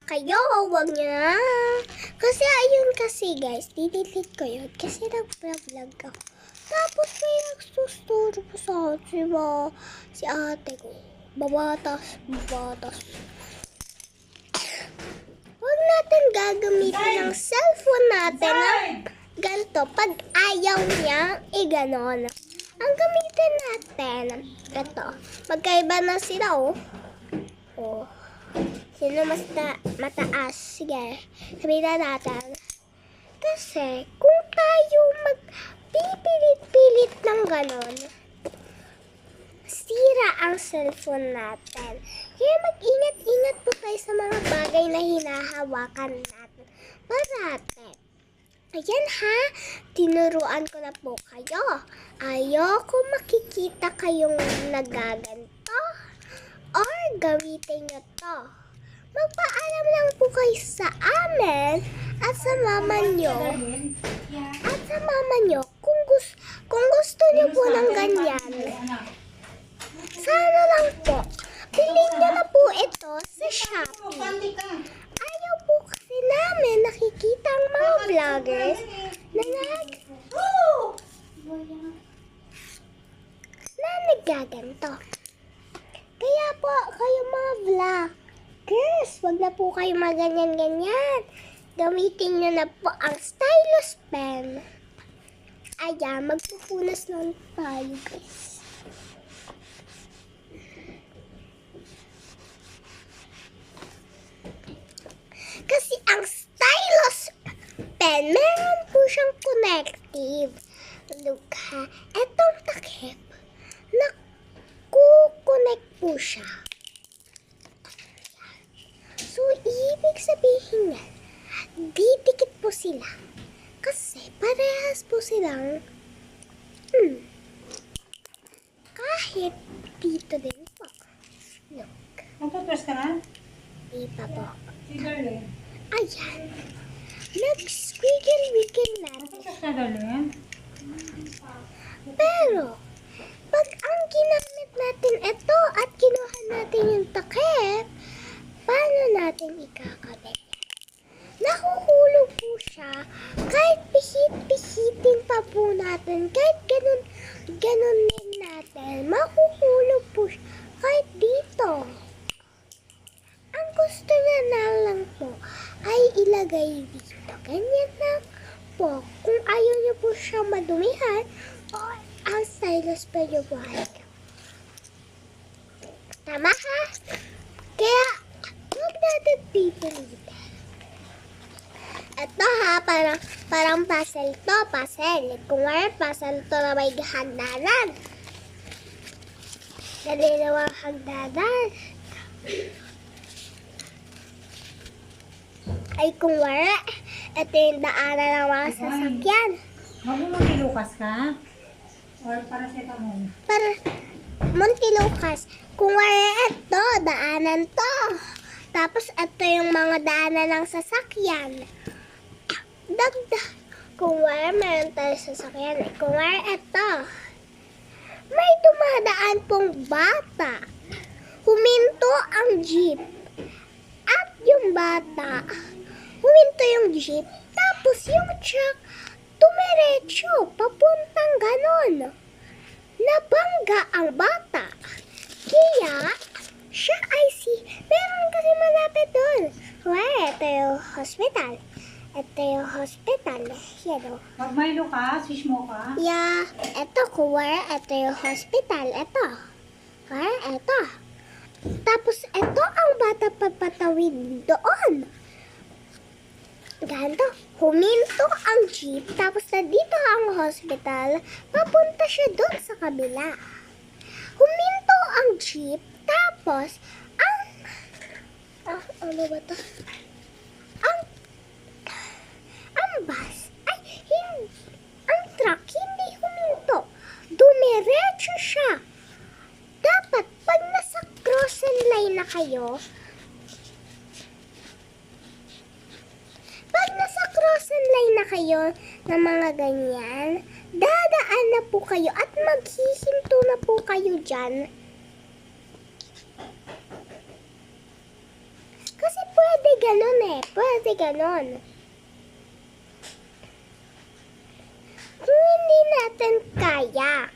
kayo, wag niyo na. Kasi ayun kasi guys, didelete ko yun kasi nag-vlog ako. Tapos may nagsusuro po sa akin, si ate ko. Babatas. Huwag natin gagamitin ng cellphone natin ng ganito pag ayaw niya, ganon. Ang gamitin natin, ito. Magkaiba na sila, oh. Oh. Sino mas mataas? Sige, sabihin na natin. Kasi, kung tayo magpipilit-pilit ng ganon, sira ang cellphone natin. Kaya mag-ingat-ingat po tayo sa mga bagay na hinahawakan natin. Parate. Ayan ha, tinuruan ko na po kayo. Ayoko makikita kayong nagaganto or gamitin nyo to. Magpaalam lang po kayo sa amin at sa mama nyo. At sa mama nyo, kung gusto nyo po ng ganyan, sana lang po, bilhin nyo na po ito sa Shopee. Ayaw po kasi namin nakikita ang mga vloggers na naggaganto. Kaya po, kayo mga vloggers, wag na po kayo maganyan-ganyan. Gamitin nyo na po ang stylus pen. Ayan, magpupunas lang tayo guys. Kasi ang stylus pen, meron po siyang connective. Look ha, etong takip, nakukonect po siya. So, ibig sabihin niya, didikit po sila. Kasi parehas po silang, kahit dito din po. Look. Magpapas ka na? Di pa po. Si Darlene. Ayan. Nag-squiggle-wiggle natin. Magpapas ka, Darlene? Pero, pag ang ginamit natin ito at kinuha natin yung takip, paano natin ikakabit? Nakukulog po siya. Kahit pihit-pihitin pa po natin, kahit ganun din natin, makukulog po siya. Kahit dito. Ang gusto niya na lang po ay ilagay dito. Ganyan lang po. Kung ayaw niyo po siya madumihan, ang stylus pa niyo po ay. Tama ha? Kaya, huwag natin pipilitin. Ito ha, parang puzzle to, puzzle. Kung wala puzzle to na may hagdanan. Dalawang hagdanan. Ay kung wala, ito yung daanan ng mga sasakyan. Huwag mo mag-ilukas ka? Or paracetamol? Para Montilucas, kung wala ito, daanan to. Tapos ito yung mga daanan ng sasakyan. Dagdag. Kung wala, meron tayo sasakyan. Kung wala ito, may dumadaan pong bata. Huminto ang jeep. At yung bata, huminto yung jeep. Tapos yung truck, tumiretso, papuntang ganon. Nabangga ang bata. Kaya, siya ay meron kasi malapit doon. Well, ito yung hospital. Ito yung hospital. Yan o. Pag may lukas, fish mo ka? Yeah, ito kuwara. Ito yung hospital. Ito. Kuwara, ito. Tapos, ito ang bata papatawid doon. Ganito. Huminto ang jeep. Tapos, nandito ang hospital. Papunta siya doon sa kabila. Huminto ang jeep. Tapos, ano ba ito? Ang bus, ang truck hindi huminto. Dumiretso siya. Dapat, pag nasa crossing line na kayo, ng mga ganyan, dadaan na po kayo at maghihinto na po kayo dyan. Kasi pwede ganun. Pwede ganon. Kung hindi natin kaya.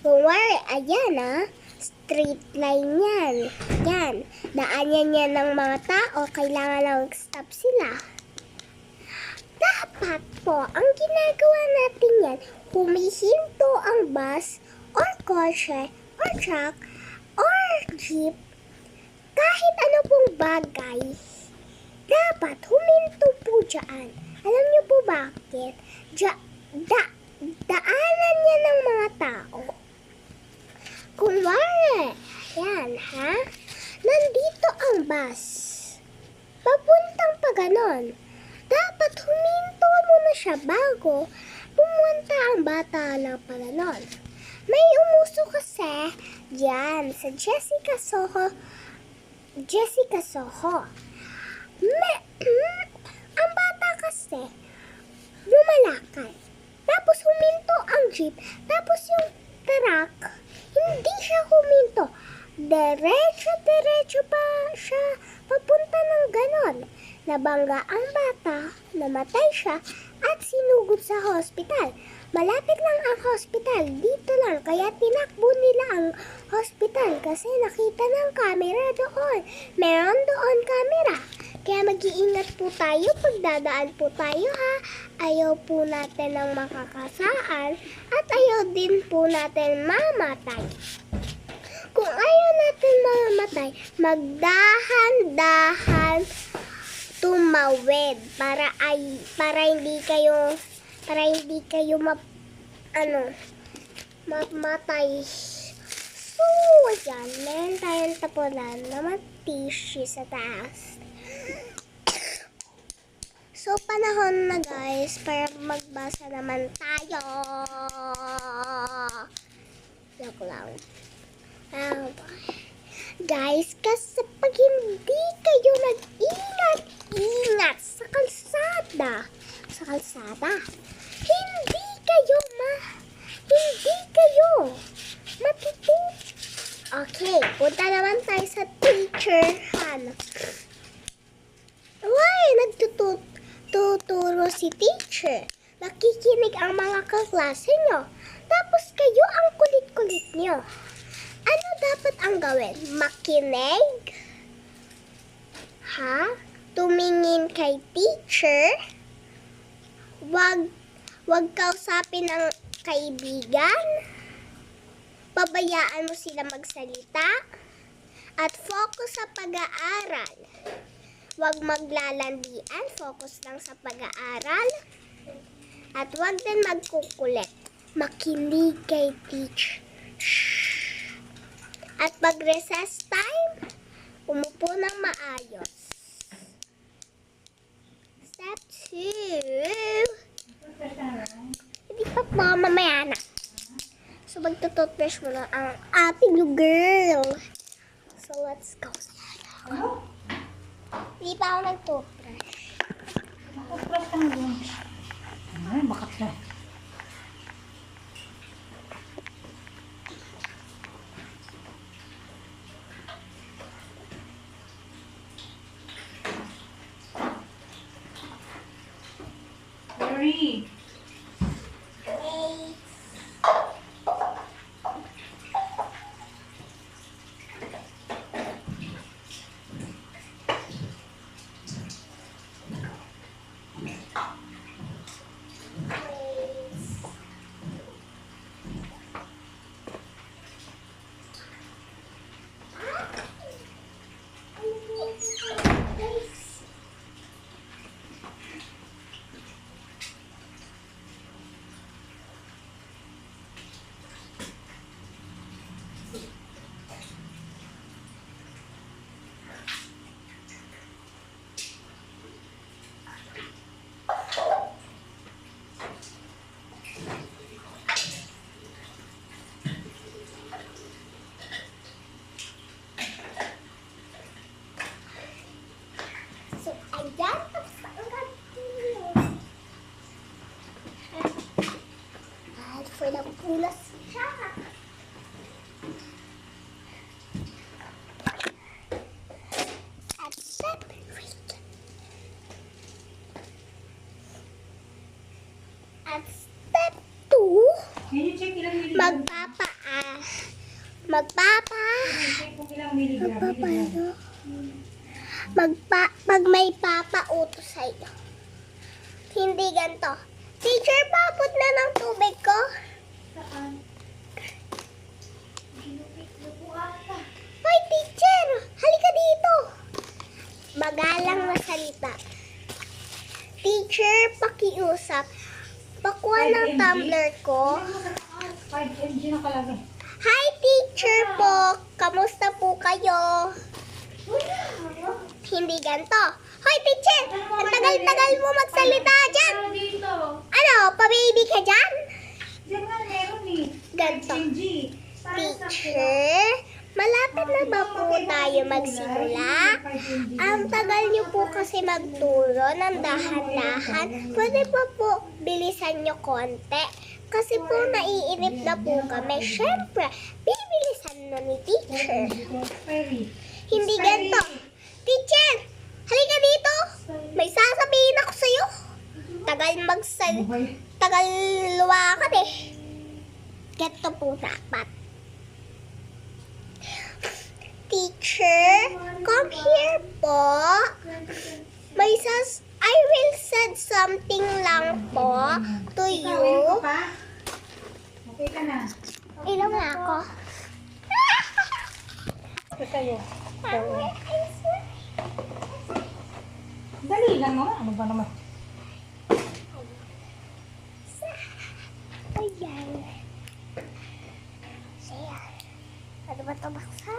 Kunwari, ayan straight line yan. Yan. Daanan yan ng mga tao. Kailangan lang stop sila. Dapat po, ang ginagawa natin yan, humihinto ang bus, or kotse, or truck, or jeep, kahit ano pong bagay, dapat huminto po dyan. Alam niyo po bakit? Daanan yan ng mga tao. Kunwari, yan nandito ang bus. Papuntang pa ganon. Dapat huminto muna siya bago pumunta ang bata na pa ganon. May umuso kasi dyan sa Jessica Soho. Ang bata kasi lumalakad. Tapos huminto ang jeep. Tapos yung truck, hindi siya huminto. Diretso pa siya papunta ng ganon. Nabangga ang bata, namatay siya, at sinugod sa hospital. Malapit lang ang hospital, dito lang, kaya tinakbo nila ang hospital kasi nakita ng camera doon. Meron doon camera. Kaya mag-iingat po tayo pag dadaan po tayo Ayaw po natin ng makakasaan at ayaw din po natin mamatay. Kung ayaw natin mamatay, magdahan-dahan tumawid para hindi kayo mamatay. So, yan. Meron tayong tapunan naman tissue sa taas. So, panahon na guys para magbasa naman tayo. Joke lang. Guys, kasi pag hindi kayo nag-ingat sa kalsada, hindi kayo matututo. Okay, punta naman tayo sa teacher. Why nagtuturo si teacher? Nakikinig ang mga kaklase nyo. Tapos kayo ang kulit-kulit nyo. Ano dapat ang gawin? Makinig? Tumingin kay teacher? Wag kausapin ng kaibigan? Pabayaan mo sila magsalita? At focus sa pag-aaral. Wag maglalandian, focus lang sa pag-aaral. At wag din magkukulit. Makinig kay teacher. At pag recess time, umupo ng maayos. Step 2. Hindi pa po, mamaya na. So, magtutoothbrush mo na ang ating girl. So, let's go. Hindi pa ako nag-toothbrush. Toothbrush ka na doon. Ay, bakat na. Hurry. Kung ilang milligram. Magpapano? Pag may papautos sa'yo. Hindi ganito. Teacher, paput na ng tubig ko. Saan? Ginupit na po ata. Hoy, teacher! Halika dito. Magalang na salita. Teacher, pakiusap. Pakuha ng 5 mg? tumbler ko. 5 mg nakalagay. Hi, teacher po. Kamusta po kayo? Hindi ganito. Hoy, teacher! Ang tagal-tagal mo magsalita dyan. Ano dito? Ano, pa-baby ka dyan? Diyan nga meron eh. Ganito. 5 mg. Teacher, malapit na ba po tayo magsimula? Ang tagal niyo po kasi magturo ng dahan-dahan. Pwede pa po bilisan niyo konti. Kasi po naiinip na po kami. Siyempre, bibilisan na ni teacher. Hindi ganito. Teacher, halika dito. May sasabihin ako sa'yo. Tagal luwakan eh. Ganito po dapat. Teacher, come here po. I will send something lang po to you. Okay ka na. Ilang na ako? Ito sa'yo. Dali lang naman. Ano ba naman? Ayan. Ayan. Ano ba ito baksa?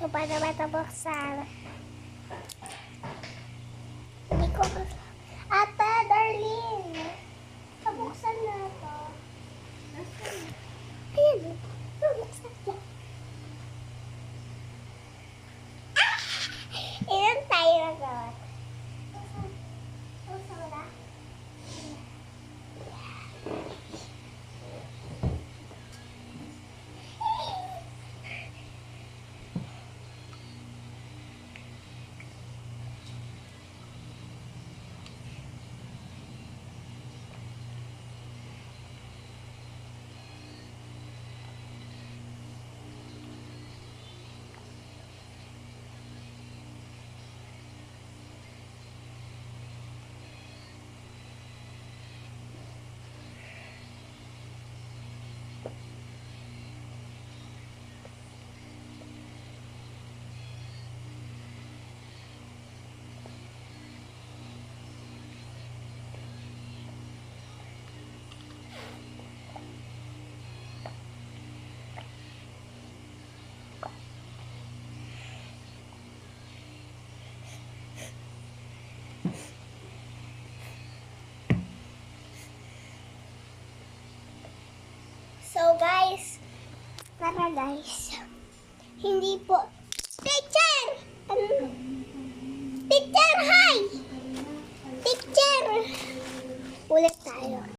So, paano ba ito buksan? Hindi ko Ate, Darlene! Nabuksan na ito. Ayan. Nabuksan na. Ilan tayo na gawin? Buksan na? So guys, tara guys. Hindi po. Teacher! Teacher, hi! Teacher! Ulit tayo.